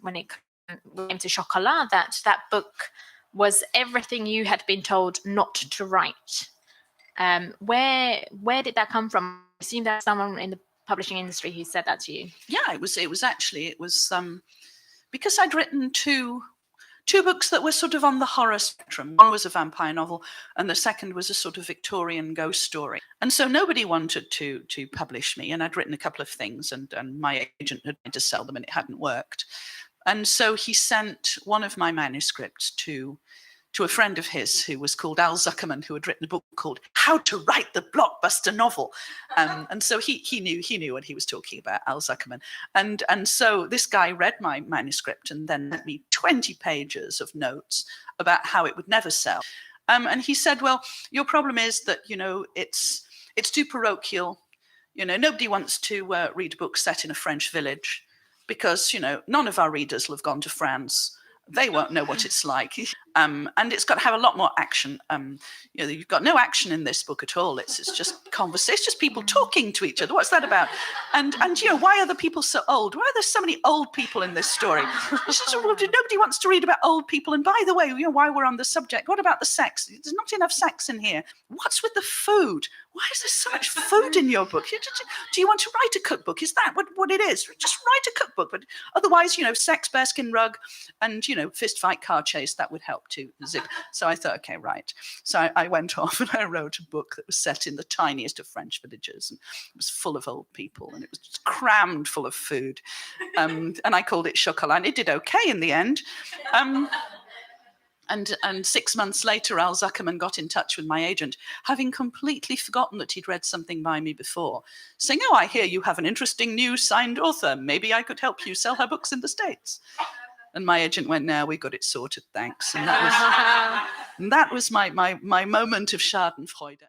when it came to Chocolat, that book was everything you had been told not to write. Where did that come from? I assume that's someone in the publishing industry who said that to you. Yeah, it was because I'd written two books that were sort of on the horror spectrum. One was a vampire novel, and the second was a sort of Victorian ghost story. And so nobody wanted to publish me, and I'd written a couple of things, and my agent had tried to sell them, and it hadn't worked. And so he sent one of my manuscripts to a friend of his who was called Al Zuckerman, who had written a book called How to Write the Blockbuster Novel. And so he knew what he was talking about, Al Zuckerman. And so this guy read my manuscript and then sent me 20 pages of notes about how it would never sell. And he said, well, your problem is that, it's too parochial. Nobody wants to read a book set in a French village because, none of our readers will have gone to France. They won't know what it's like. And it's got to have a lot more action. You've got no action in this book at all. It's just conversation. It's just people talking to each other. What's that about? And why are the people so old? Why are there so many old people in this story? Nobody wants to read about old people. And by the way, while we're on the subject, what about the sex? There's not enough sex in here. What's with the food? Why is there so much food in your book? Do you want to write a cookbook? Is that what it is? Just write a cookbook. But otherwise, sex, bearskin rug, and, fist fight, car chase, that would help to zip. So I thought, okay, right. So I went off and I wrote a book that was set in the tiniest of French villages. And it was full of old people and it was just crammed full of food. And I called it Chocolat. And it did okay in the end. And 6 months later, Al Zuckerman got in touch with my agent, having completely forgotten that he'd read something by me before, saying, oh, I hear you have an interesting new signed author. Maybe I could help you sell her books in the States. And my agent went, no, we got it sorted, thanks. And that was my moment of Schadenfreude.